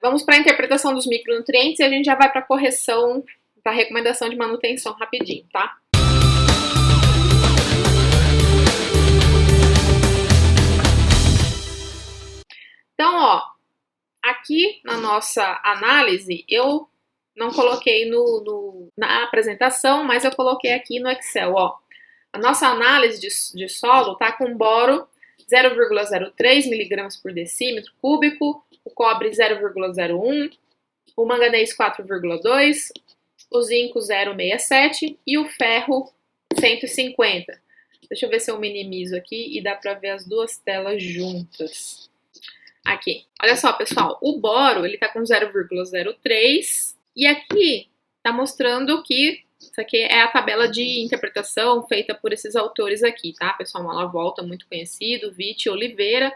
Vamos para a interpretação dos micronutrientes e a gente já vai para a correção, para a recomendação de manutenção rapidinho, tá? Então, ó, aqui na nossa análise, eu não coloquei na apresentação, mas eu coloquei aqui no Excel, ó. A nossa análise de solo tá com boro 0,03 mg por decímetro cúbico, o cobre 0,01, o manganês 4,2, o zinco 0,67 e o ferro 150. Deixa eu ver se eu minimizo aqui e dá para ver as duas telas juntas. Aqui, olha só, pessoal, o boro, ele tá com 0,03 e aqui tá mostrando que isso aqui é a tabela de interpretação feita por esses autores aqui, tá, pessoal? Uma volta muito conhecido, Witt e Oliveira,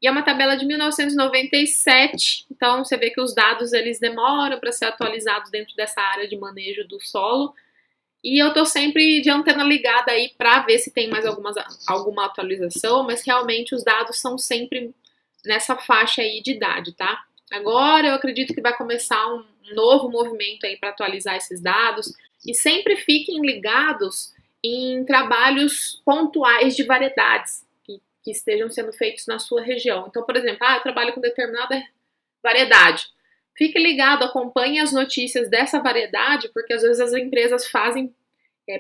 e é uma tabela de 1997, então você vê que os dados, eles demoram para ser atualizados dentro dessa área de manejo do solo, e eu tô sempre de antena ligada aí para ver se tem mais alguma atualização, mas realmente os dados são sempre nessa faixa aí de idade, tá? Agora eu acredito que vai começar um novo movimento aí para atualizar esses dados e sempre fiquem ligados em trabalhos pontuais de variedades que estejam sendo feitos na sua região. Então, por exemplo, eu trabalho com determinada variedade. Fique ligado, acompanhe as notícias dessa variedade, porque às vezes as empresas fazem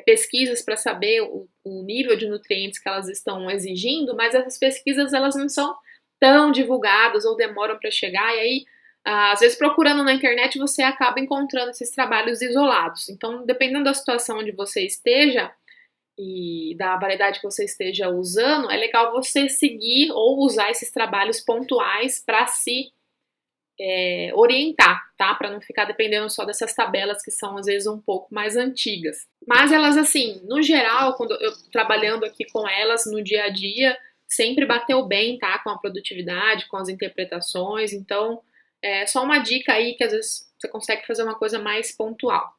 pesquisas para saber o nível de nutrientes que elas estão exigindo, mas essas pesquisas elas não são tão divulgadas ou demoram para chegar, e aí, às vezes, procurando na internet, você acaba encontrando esses trabalhos isolados. Então, dependendo da situação onde você esteja e da variedade que você esteja usando, é legal você seguir ou usar esses trabalhos pontuais para se orientar, tá? Para não ficar dependendo só dessas tabelas que são, às vezes, um pouco mais antigas. Mas elas, assim, no geral, quando eu trabalhando aqui com elas no dia a dia, sempre bateu bem, tá? Com a produtividade, com as interpretações. Então, é só uma dica aí que às vezes você consegue fazer uma coisa mais pontual.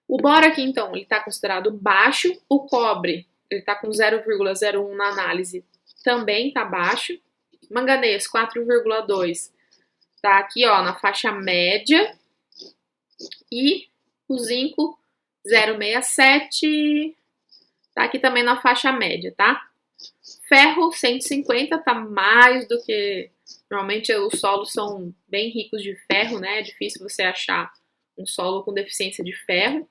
O boro aqui, então, ele está considerado baixo. O cobre, ele está com 0,01 na análise, também está baixo. Manganês, 4,2, tá aqui, ó, na faixa média. E o zinco, 0,67, tá aqui também na faixa média, tá? Ferro, 150, tá mais do que... Normalmente os solos são bem ricos de ferro, né? É difícil você achar um solo com deficiência de ferro.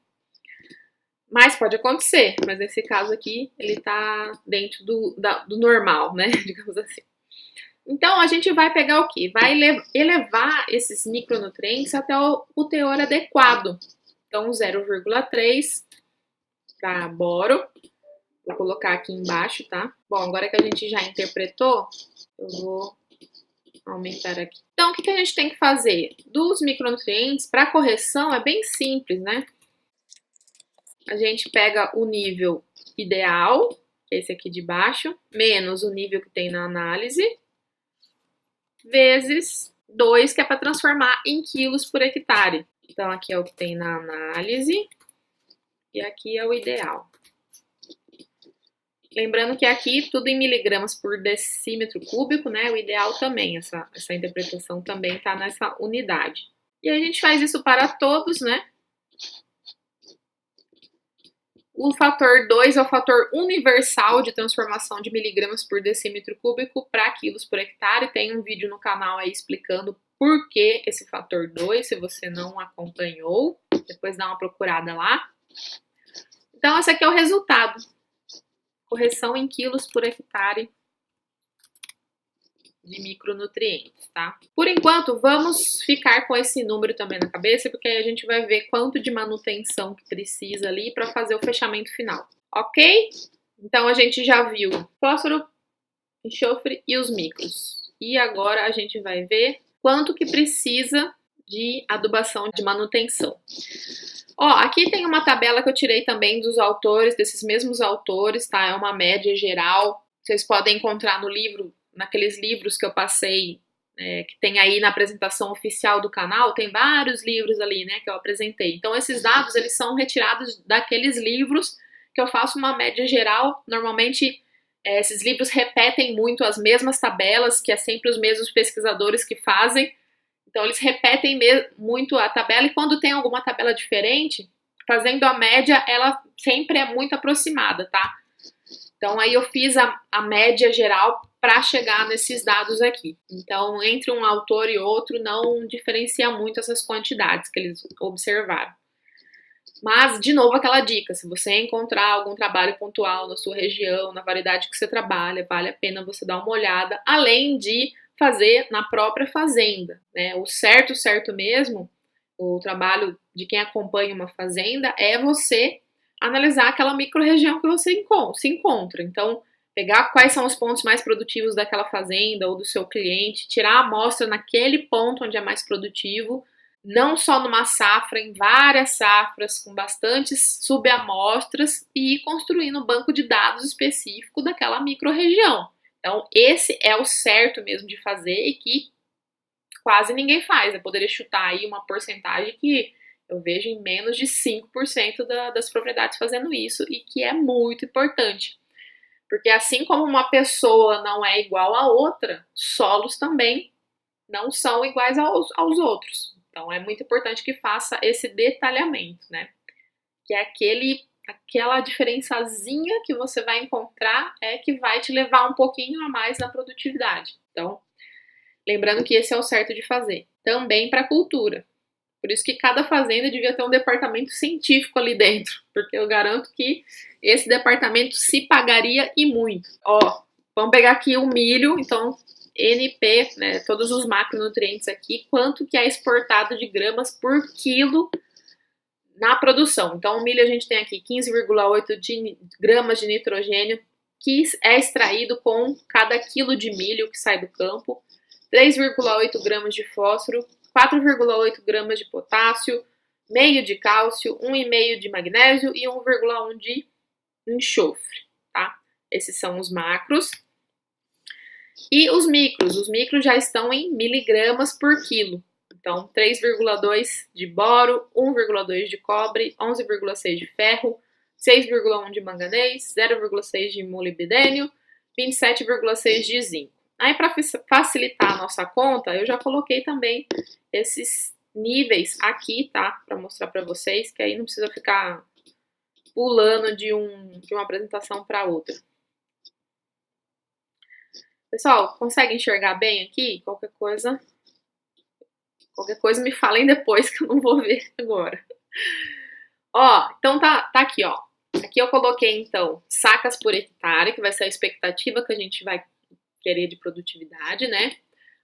Mas pode acontecer, mas nesse caso aqui, ele tá dentro do normal, né? Digamos assim. Então, a gente vai pegar o quê? Vai elevar esses micronutrientes até o teor adequado. Então, 0,3 para boro. Vou colocar aqui embaixo, tá? Bom, agora que a gente já interpretou, eu vou aumentar aqui. Então, o que a gente tem que fazer? Dos micronutrientes, para correção, é bem simples, né? A gente pega o nível ideal, que é esse aqui de baixo, menos o nível que tem na análise, vezes 2, que é para transformar em quilos por hectare. Então, aqui é o que tem na análise e aqui é o ideal. Lembrando que aqui tudo em miligramas por decímetro cúbico, né? O ideal também, essa interpretação também está nessa unidade. E a gente faz isso para todos, né? O fator 2 é o fator universal de transformação de miligramas por decímetro cúbico para quilos por hectare. Tem um vídeo no canal aí explicando por que esse fator 2, se você não acompanhou. Depois dá uma procurada lá. Então, esse aqui é o resultado. Correção em quilos por hectare de micronutrientes, tá? Por enquanto, vamos ficar com esse número também na cabeça, porque aí a gente vai ver quanto de manutenção que precisa ali para fazer o fechamento final, ok? Então, a gente já viu fósforo, enxofre e os micros. E agora a gente vai ver quanto que precisa de adubação de manutenção. Ó, aqui tem uma tabela que eu tirei também dos autores, desses mesmos autores, tá? É uma média geral. Vocês podem encontrar no livro, naqueles livros que eu passei, que tem aí na apresentação oficial do canal, tem vários livros ali, né, que eu apresentei. Então, esses dados, eles são retirados daqueles livros que eu faço uma média geral. Normalmente, esses livros repetem muito as mesmas tabelas, que é sempre os mesmos pesquisadores que fazem. Então, eles repetem muito a tabela, e quando tem alguma tabela diferente, fazendo a média, ela sempre é muito aproximada, tá? Então, aí eu fiz a média geral para chegar nesses dados aqui. Então, entre um autor e outro, não diferencia muito essas quantidades que eles observaram. Mas, de novo, aquela dica, se você encontrar algum trabalho pontual na sua região, na variedade que você trabalha, vale a pena você dar uma olhada, além de fazer na própria fazenda, né? O certo mesmo, o trabalho de quem acompanha uma fazenda é você analisar aquela micro-região que você se encontra. Então, pegar quais são os pontos mais produtivos daquela fazenda ou do seu cliente, tirar a amostra naquele ponto onde é mais produtivo, não só numa safra, em várias safras, com bastantes subamostras, e ir construindo um banco de dados específico daquela micro-região. Então, esse é o certo mesmo de fazer e que quase ninguém faz. Eu poderia chutar aí uma porcentagem que eu vejo em menos de 5% das propriedades fazendo isso, e que é muito importante. Porque assim como uma pessoa não é igual a outra, solos também não são iguais aos outros. Então é muito importante que faça esse detalhamento, né? Que é aquela diferençazinha que você vai encontrar é que vai te levar um pouquinho a mais na produtividade. Então, lembrando que esse é o certo de fazer. Também para a cultura. Por isso que cada fazenda devia ter um departamento científico ali dentro, porque eu garanto que esse departamento se pagaria e muito. Ó, vamos pegar aqui o milho, então NP, né, todos os macronutrientes aqui, quanto que é exportado de gramas por quilo na produção. Então o milho a gente tem aqui 15,8 gramas de nitrogênio, que é extraído com cada quilo de milho que sai do campo, 3,8 gramas de fósforo, 4,8 gramas de potássio, meio de cálcio, 1,5 de magnésio e 1,1 de enxofre, tá? Esses são os macros. E os micros já estão em miligramas por quilo. Então, 3,2 de boro, 1,2 de cobre, 11,6 de ferro, 6,1 de manganês, 0,6 de molibdênio, 27,6 de zinco. Aí, para facilitar a nossa conta, eu já coloquei também esses níveis aqui, tá? Para mostrar para vocês, que aí não precisa ficar pulando de uma apresentação para outra. Pessoal, consegue enxergar bem aqui? Qualquer coisa me falem depois, que eu não vou ver agora. Ó, então tá aqui, ó. Aqui eu coloquei, então, sacas por hectare, que vai ser a expectativa que a gente vai querer de produtividade, né?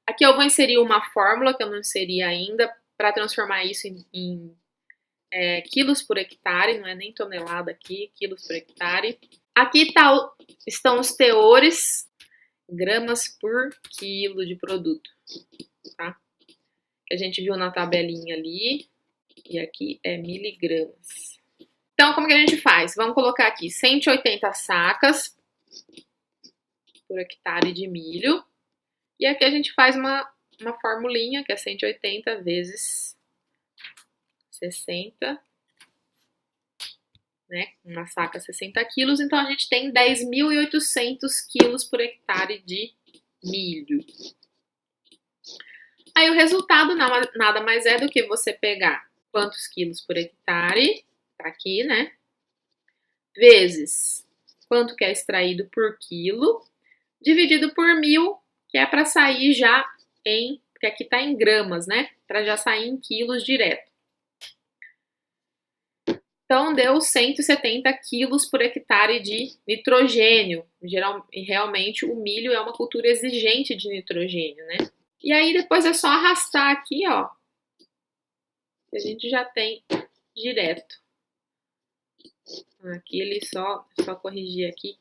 Aqui eu vou inserir uma fórmula que eu não inseri ainda para transformar isso em quilos por hectare, não é nem tonelada aqui, quilos por hectare. Aqui estão os teores, gramas por quilo de produto, tá? Que a gente viu na tabelinha ali, e aqui é miligramas. Então, como que a gente faz? Vamos colocar aqui 180 sacas por hectare de milho. E aqui a gente faz uma formulinha, que é 180 vezes 60, né? Uma saca 60 quilos, então a gente tem 10.800 quilos por hectare de milho. Aí o resultado nada mais é do que você pegar quantos quilos por hectare, tá aqui, né? Vezes quanto que é extraído por quilo, dividido por 1.000, que é para sair já porque aqui tá em gramas, né? Para já sair em quilos direto. Então, deu 170 quilos por hectare de nitrogênio. Realmente, o milho é uma cultura exigente de nitrogênio, né? E aí, depois é só arrastar aqui, ó. A gente já tem direto. Aqui ele só corrigir aqui.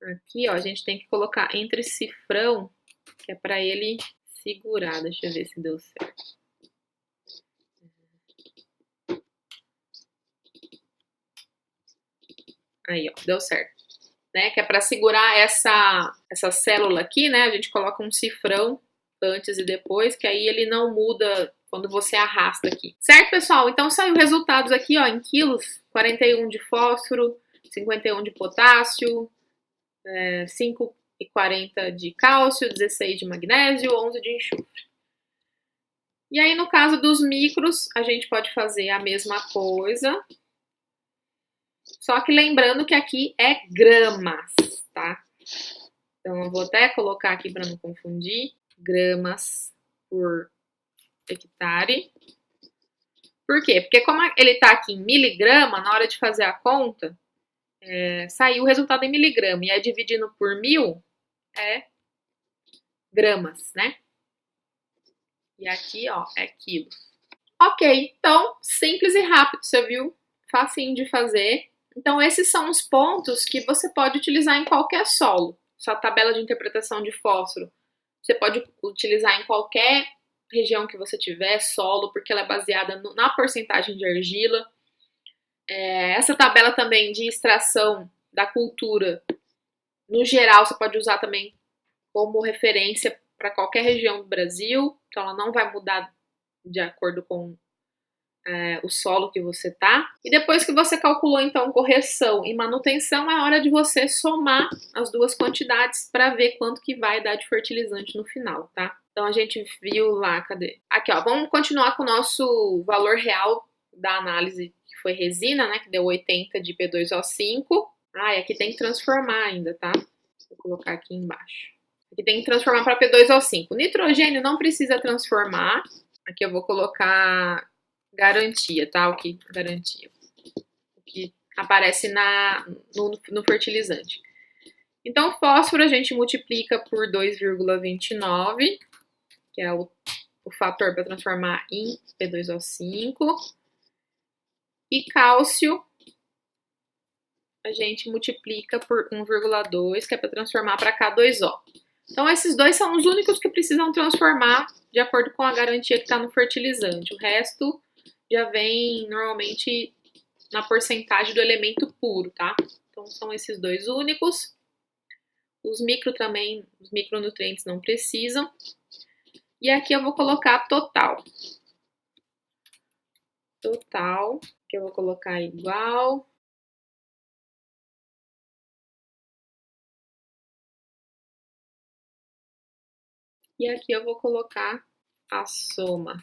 Aqui, ó, a gente tem que colocar entre cifrão, que é para ele segurar. Deixa eu ver se deu certo. Aí, ó, deu certo. Né? Que é para segurar essa célula aqui, né? A gente coloca um cifrão antes e depois, que aí ele não muda quando você arrasta aqui. Certo, pessoal? Então, saiu resultados aqui, ó, em quilos. 41 de fósforo, 51 de potássio, 5 e 40 de cálcio, 16 de magnésio, 11 de enxofre. E aí, no caso dos micros, a gente pode fazer a mesma coisa, só que lembrando que aqui é gramas, tá? Então, eu vou até colocar aqui para não confundir, gramas por hectare. Por quê? Porque como ele está aqui em miligrama, na hora de fazer a conta, saiu o resultado em miligrama, e aí dividindo por 1000 é gramas, né? E aqui, ó, é quilos. Ok, então, simples e rápido, você viu? Facinho de fazer. Então, esses são os pontos que você pode utilizar em qualquer solo. Sua tabela de interpretação de fósforo, você pode utilizar em qualquer região que você tiver, solo, porque ela é baseada na porcentagem de argila. Essa tabela também de extração da cultura, no geral, você pode usar também como referência para qualquer região do Brasil. Então, ela não vai mudar de acordo com o solo que você tá. E depois que você calculou, então, correção e manutenção, é hora de você somar as duas quantidades para ver quanto que vai dar de fertilizante no final, tá? Então, a gente viu lá, cadê? Aqui, ó, vamos continuar com o nosso valor real da análise, que foi resina, né, que deu 80 de P2O5. E aqui tem que transformar ainda, tá? Vou colocar aqui embaixo. Aqui tem que transformar para P2O5. Nitrogênio não precisa transformar. Aqui eu vou colocar garantia, tá? O que garantia. O que aparece no fertilizante. Então, fósforo a gente multiplica por 2,29, que é o fator para transformar em P2O5. E cálcio a gente multiplica por 1,2, que é para transformar para K2O. Então, esses dois são os únicos que precisam transformar de acordo com a garantia que está no fertilizante. O resto já vem normalmente na porcentagem do elemento puro, tá? Então, são esses dois únicos. Os micro também, os micronutrientes não precisam. E aqui eu vou colocar total. Total, que eu vou colocar igual. E aqui eu vou colocar a soma.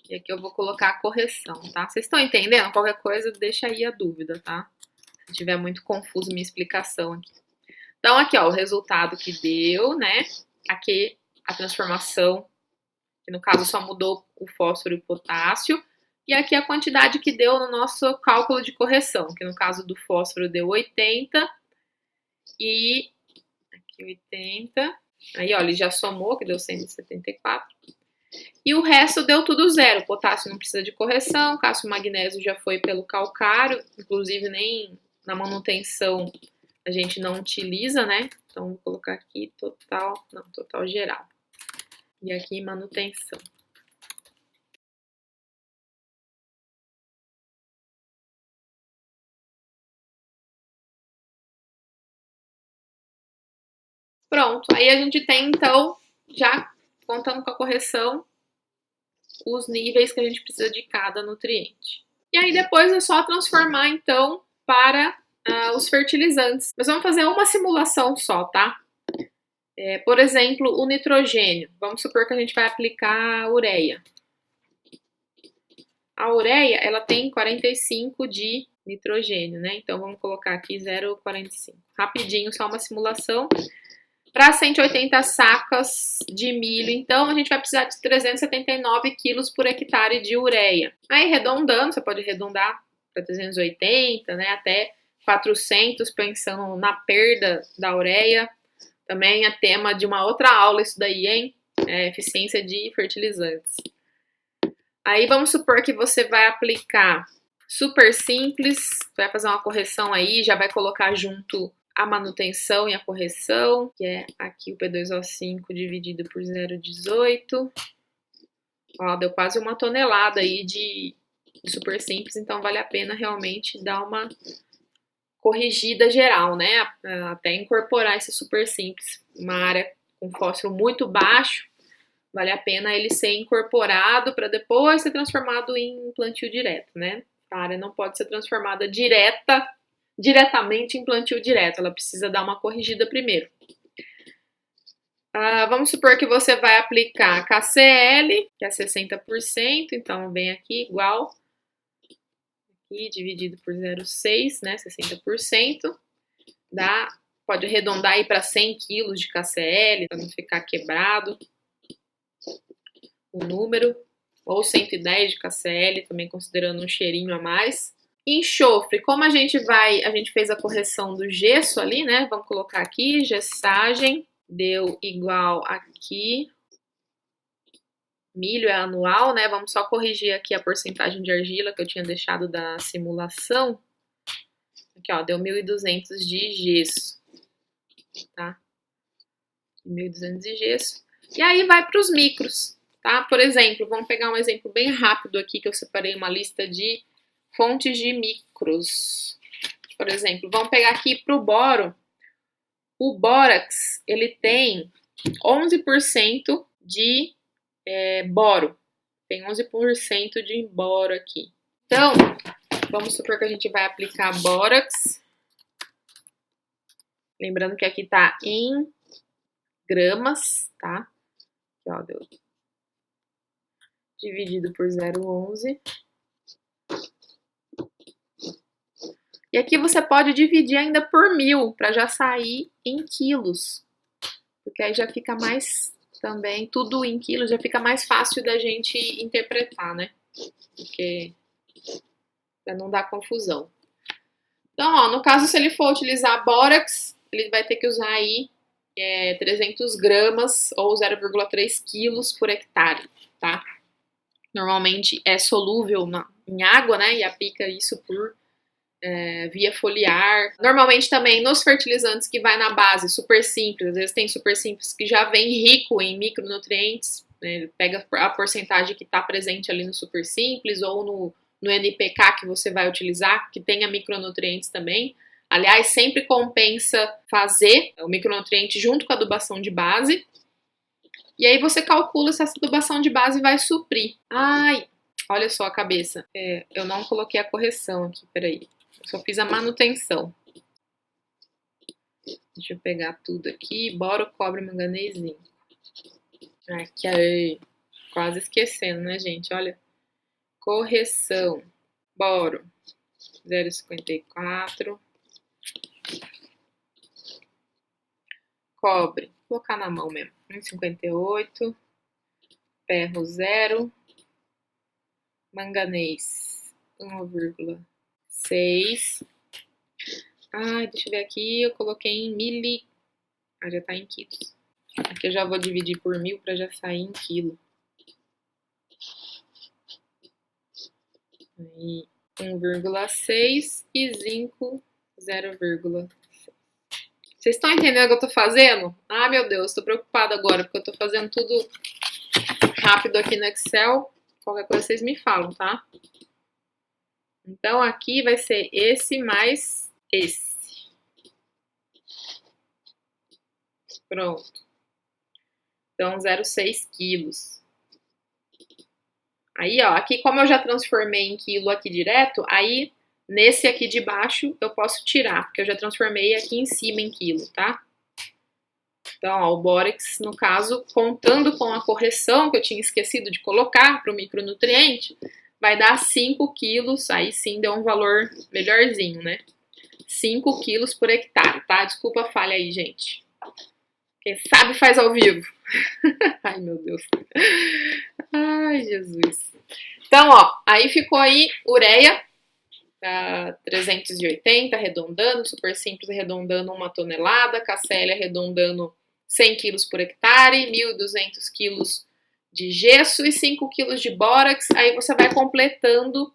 E aqui eu vou colocar a correção, tá? Vocês estão entendendo? Qualquer coisa, deixa aí a dúvida, tá? Se tiver muito confuso minha explicação aqui. Então, aqui, ó, o resultado que deu, né? Aqui, a transformação, que no caso só mudou o fósforo e o potássio. E aqui a quantidade que deu no nosso cálculo de correção, que no caso do fósforo deu 80. E aqui 80. Aí, ó, ele já somou, que deu 174. E o resto deu tudo zero. O potássio não precisa de correção, cálcio e magnésio já foi pelo calcário, inclusive nem na manutenção a gente não utiliza, né? Então, vou colocar aqui total, não, total geral. E aqui manutenção. Pronto, aí a gente tem, então, já contando com a correção, os níveis que a gente precisa de cada nutriente. E aí depois é só transformar, então, para os fertilizantes. Mas vamos fazer uma simulação só, tá? Por exemplo, o nitrogênio. Vamos supor que a gente vai aplicar a ureia. A ureia, ela tem 45 de nitrogênio, né? Então, vamos colocar aqui 0,45. Rapidinho, só uma simulação. Para 180 sacas de milho, então, a gente vai precisar de 379 quilos por hectare de ureia. Aí, arredondando, você pode arredondar para 380, né? Até 400, pensando na perda da ureia. Também é tema de uma outra aula isso daí, hein? Eficiência de fertilizantes. Aí vamos supor que você vai aplicar super simples, vai fazer uma correção aí, já vai colocar junto a manutenção e a correção, que é aqui o P2O5 dividido por 0,18. Ó, deu quase 1 tonelada aí de super simples, então vale a pena realmente dar uma corrigida geral, né? Até incorporar esse super simples. Uma área com fósforo muito baixo, vale a pena ele ser incorporado para depois ser transformado em plantio direto, né? A área não pode ser transformada diretamente em plantio direto, ela precisa dar uma corrigida primeiro. Vamos supor que você vai aplicar KCl, que é 60%, então vem aqui igual, aqui dividido por 0,6, né, 60%, pode arredondar aí para 100 kg de KCl, para não ficar quebrado o número, ou 110 de KCl, também considerando um cheirinho a mais. Enxofre, como a gente fez a correção do gesso ali, né, vamos colocar aqui, gessagem, deu igual aqui, milho é anual, né, vamos só corrigir aqui a porcentagem de argila que eu tinha deixado da simulação. Aqui, ó, deu 1.200 de gesso, tá? 1.200 de gesso. E aí vai para os micros, tá? Por exemplo, vamos pegar um exemplo bem rápido aqui, que eu separei uma lista de fontes de micros. Por exemplo, vamos pegar aqui para o boro. O bórax, ele tem 11% de boro. Tem 11% de boro aqui. Então, vamos supor que a gente vai aplicar bórax. Lembrando que aqui tá em gramas, tá? Aqui, ó, deu dividido por 0,11. E aqui você pode dividir ainda por 1.000, para já sair em quilos. Porque aí já fica mais, também, tudo em quilos, já fica mais fácil da gente interpretar, né? Porque, para não dar confusão. Então, ó, no caso, se ele for utilizar bórax, ele vai ter que usar aí 300 gramas ou 0,3 quilos por hectare, tá? Normalmente é solúvel em água, né? E aplica isso por via foliar. Normalmente também nos fertilizantes que vai na base, super simples, às vezes tem super simples que já vem rico em micronutrientes, né? Ele pega a porcentagem que está presente ali no super simples ou no NPK que você vai utilizar, que tenha micronutrientes também. Aliás, sempre compensa fazer o micronutriente junto com a adubação de base. E aí você calcula se essa adubação de base vai suprir. Ai, olha só a cabeça. Eu não coloquei a correção aqui, peraí. Eu só fiz a manutenção. Deixa eu pegar tudo aqui. Boro, cobre, manganês, zinco. Aqui, aí. Quase esquecendo, né, gente? Olha. Correção. Boro. 0,54. Cobre. Vou colocar na mão mesmo. 1,58. Ferro, 0. Manganês. 1,6. Ai, deixa eu ver aqui. Eu coloquei em mili. Já tá em quilos. Aqui eu já vou dividir por 1.000 para já sair em quilo. Aí, 1,6 e zinco 0,6. Vocês estão entendendo o que eu tô fazendo? Ah, meu Deus, tô preocupada agora, porque eu tô fazendo tudo rápido aqui no Excel. Qualquer coisa vocês me falam, tá? Então, aqui vai ser esse mais esse. Pronto. Então, 0,6 quilos. Aí, ó, aqui como eu já transformei em quilo aqui direto, aí nesse aqui de baixo eu posso tirar, porque eu já transformei aqui em cima em quilo, tá? Então, ó, o bórax, no caso, contando com a correção que eu tinha esquecido de colocar para o micronutriente, vai dar 5 quilos, aí sim deu um valor melhorzinho, né? 5 quilos por hectare, tá? Desculpa a falha aí, gente. Quem sabe faz ao vivo. Ai, meu Deus. Ai, Jesus. Então, ó, aí ficou aí ureia, 380 arredondando, super simples arredondando 1 tonelada, KCl arredondando 100 quilos por hectare, 1.200 quilos de gesso e 5 quilos de bórax. Aí você vai completando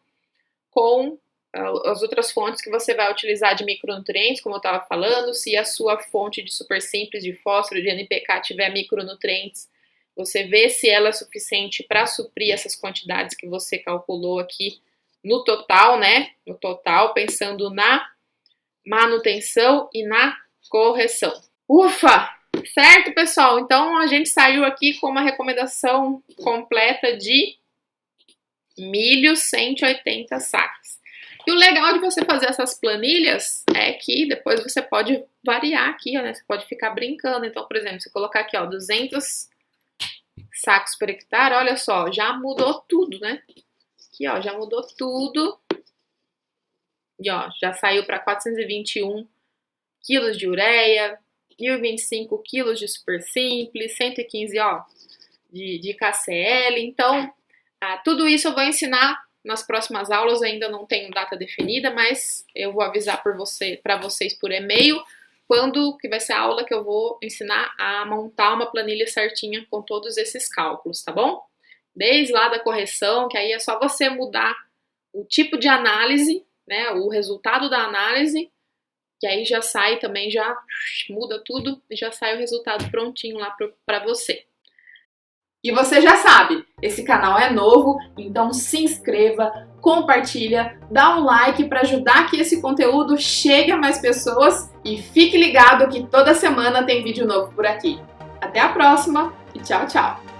com as outras fontes que você vai utilizar de micronutrientes, como eu estava falando. Se a sua fonte de super simples, de fósforo, de NPK tiver micronutrientes, você vê se ela é suficiente para suprir essas quantidades que você calculou aqui no total, né? No total, pensando na manutenção e na correção. Ufa! Certo, pessoal? Então, a gente saiu aqui com uma recomendação completa de milho 180 sacas. E o legal de você fazer essas planilhas é que depois você pode variar aqui, ó, né? Você pode ficar brincando. Então, por exemplo, você colocar aqui, ó, 200 sacos por hectare, olha só, já mudou tudo, né? Aqui, ó, já mudou tudo. E, ó, já saiu para 421 quilos de ureia, 1025 quilos de super simples, 115, ó, de KCL. Então, tudo isso eu vou ensinar nas próximas aulas, ainda não tenho data definida, mas eu vou avisar para vocês por e-mail quando que vai ser a aula que eu vou ensinar a montar uma planilha certinha com todos esses cálculos, tá bom? Desde lá da correção, que aí é só você mudar o tipo de análise, né, o resultado da análise, que aí já sai também, já muda tudo e já sai o resultado prontinho lá para você. E você já sabe, esse canal é novo, então se inscreva, compartilha, dá um like para ajudar que esse conteúdo chegue a mais pessoas e fique ligado que toda semana tem vídeo novo por aqui. Até a próxima e tchau, tchau!